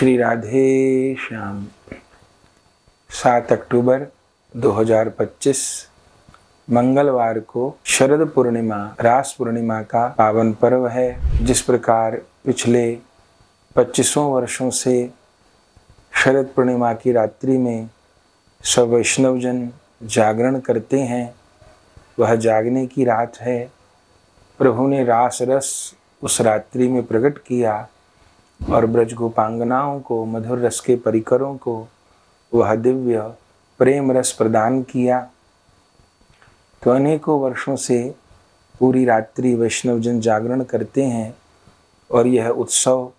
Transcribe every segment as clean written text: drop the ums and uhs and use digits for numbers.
श्री राधे श्याम। 7 अक्टूबर 2025 मंगलवार को शरद पूर्णिमा रास पूर्णिमा का पावन पर्व है। जिस प्रकार पिछले 25 वर्षों से शरद पूर्णिमा की रात्रि में सब वैष्णवजन जागरण करते हैं, वह जागने की रात है। प्रभु ने रास रस उस रात्रि में प्रकट किया और ब्रज गोपांगनाओं को, मधुर रस के परिकरों को वह दिव्य प्रेम रस प्रदान किया। तो अनेकों वर्षों से पूरी रात्रि वैष्णवजन जागरण करते हैं और यह उत्सव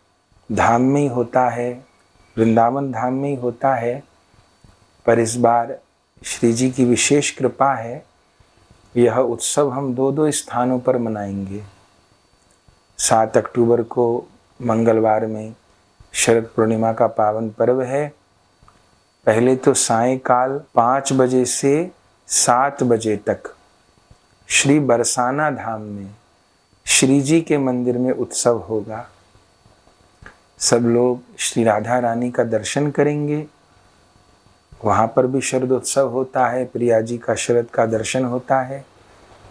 धाम में ही होता है, वृंदावन धाम में ही होता है। पर इस बार श्री जी की विशेष कृपा है, यह उत्सव हम दो स्थानों पर मनाएंगे। 7 अक्टूबर को मंगलवार में शरद पूर्णिमा का पावन पर्व है। पहले तो सायंकाल 5 बजे से 7 बजे तक श्री बरसाना धाम में श्री जी के मंदिर में उत्सव होगा। सब लोग श्री राधा रानी का दर्शन करेंगे। वहाँ पर भी शरद उत्सव होता है, प्रिया जी का शरद का दर्शन होता है।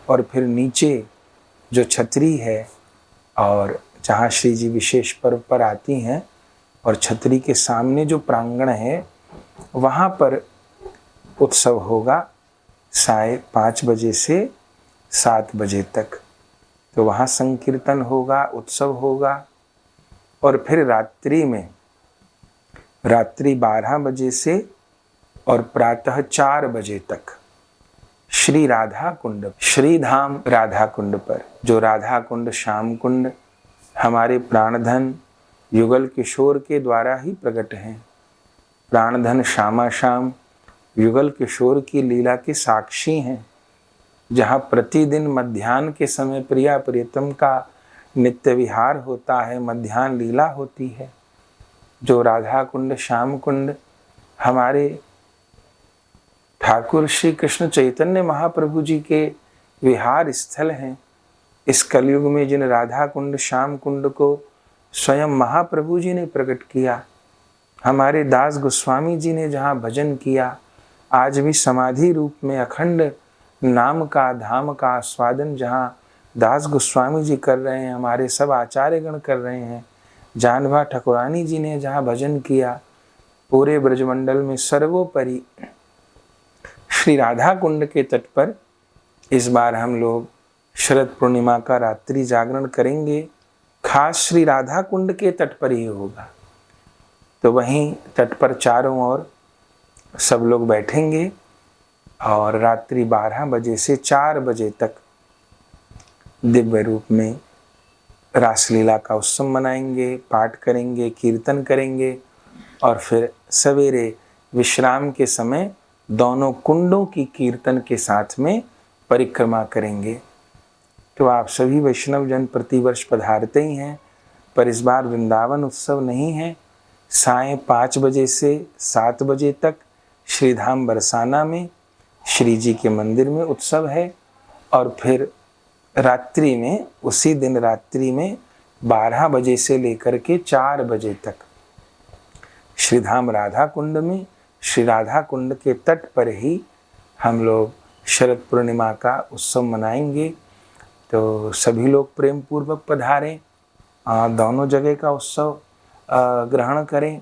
और फिर नीचे जो छतरी है और जहाँ श्री जी विशेष पर्व पर आती हैं और छतरी के सामने जो प्रांगण है वहाँ पर उत्सव होगा 5:30 बजे से 7 बजे तक। तो वहाँ संकीर्तन होगा, उत्सव होगा। और फिर रात्रि 12 बजे से और प्रातः 4 बजे तक श्री राधा कुंड, श्री धाम राधा कुंड पर, जो राधा कुंड श्याम कुंड हमारे प्राणधन युगल किशोर के द्वारा ही प्रकट हैं। प्राणधन श्यामा श्याम युगल किशोर की लीला के साक्षी हैं, जहाँ प्रतिदिन मध्याह्न के समय प्रिया प्रियतम का नित्य विहार होता है, मध्याह्न लीला होती है। जो राधा कुंड श्याम कुंड हमारे ठाकुर श्री कृष्ण चैतन्य महाप्रभु जी के विहार स्थल हैं। इस कलयुग में जिन राधा कुंड श्याम कुंड को स्वयं महाप्रभु जी ने प्रकट किया, हमारे दास गोस्वामी जी ने जहाँ भजन किया, आज भी समाधि रूप में अखंड नाम का धाम का आस्वादन जहाँ दास गोस्वामी जी कर रहे हैं, हमारे सब आचार्यगण कर रहे हैं। जानवा ठकुरानी जी ने जहाँ भजन किया, पूरे ब्रजमंडल में सर्वोपरि श्री राधा कुंड के तट पर इस बार हम लोग शरद पूर्णिमा का रात्रि जागरण करेंगे। खास श्री राधा कुंड के तट पर ही होगा। तो वहीं तट पर चारों ओर सब लोग बैठेंगे और रात्रि 12 बजे से 4 बजे तक दिव्य रूप में रासलीला का उत्सव मनाएंगे, पाठ करेंगे, कीर्तन करेंगे और फिर सवेरे विश्राम के समय दोनों कुंडों की कीर्तन के साथ में परिक्रमा करेंगे। तो आप सभी वैष्णव जन प्रतिवर्ष पधारते ही हैं, पर इस बार वृंदावन उत्सव नहीं है। 5:30 बजे से 7 बजे तक श्रीधाम बरसाना में श्री जी के मंदिर में उत्सव है। और फिर रात्रि में, उसी दिन रात्रि में 12 बजे से लेकर के 4 बजे तक श्रीधाम राधा कुंड में, श्री राधा कुंड के तट पर ही हम लोग शरद पूर्णिमा का उत्सव मनाएंगे। तो सभी लोग प्रेम पूर्वक पधारें, दोनों जगह का उत्सव ग्रहण करें।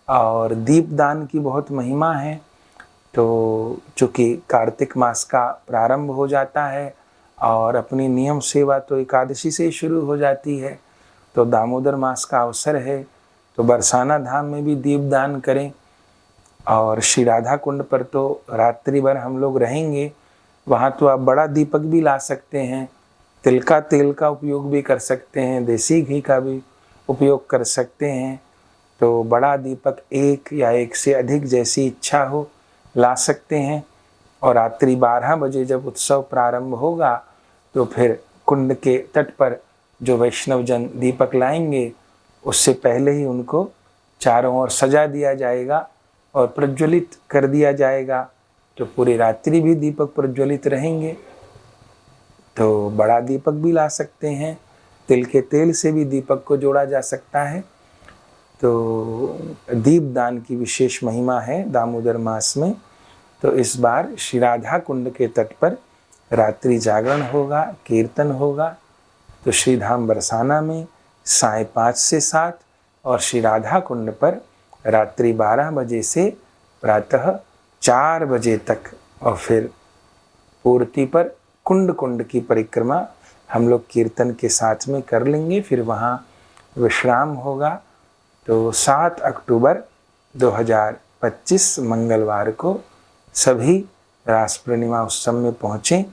और दीपदान की बहुत महिमा है। तो चूँकि कार्तिक मास का प्रारंभ हो जाता है और अपनी नियम सेवा तो एकादशी से ही शुरू हो जाती है, तो दामोदर मास का अवसर है, तो बरसाना धाम में भी दीपदान करें। और श्री राधा कुंड पर तो रात्रि भर हम लोग रहेंगे। वहाँ तो आप बड़ा दीपक भी ला सकते हैं, तिल का तेल का उपयोग भी कर सकते हैं, देसी घी का भी उपयोग कर सकते हैं। तो बड़ा दीपक 1 या 1 से अधिक जैसी इच्छा हो ला सकते हैं। और रात्रि 12 बजे जब उत्सव प्रारंभ होगा तो फिर कुंड के तट पर जो वैष्णव जन दीपक लाएंगे, उससे पहले ही उनको चारों ओर सजा दिया जाएगा और प्रज्वलित कर दिया जाएगा। तो पूरी रात्रि भी दीपक प्रज्वलित रहेंगे। तो बड़ा दीपक भी ला सकते हैं, तिल के तेल से भी दीपक को जोड़ा जा सकता है। तो दीपदान की विशेष महिमा है दामोदर मास में। तो इस बार श्री राधा कुंड के तट पर रात्रि जागरण होगा, कीर्तन होगा। तो श्री धाम बरसाना में साय 5 से 7 और श्री राधा कुंड पर रात्रि 12 बजे से प्रातः 4 बजे तक, और फिर पूर्ति पर कुंड कुंड की परिक्रमा हम लोग कीर्तन के साथ में कर लेंगे। फिर वहाँ विश्राम होगा। तो 7 अक्टूबर 2025 मंगलवार को सभी रास पूर्णिमा उत्सव में पहुँचें,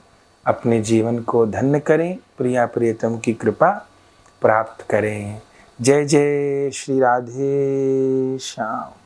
अपने जीवन को धन्य करें, प्रिया प्रियतम की कृपा प्राप्त करें। जय जय श्री राधे श्याम।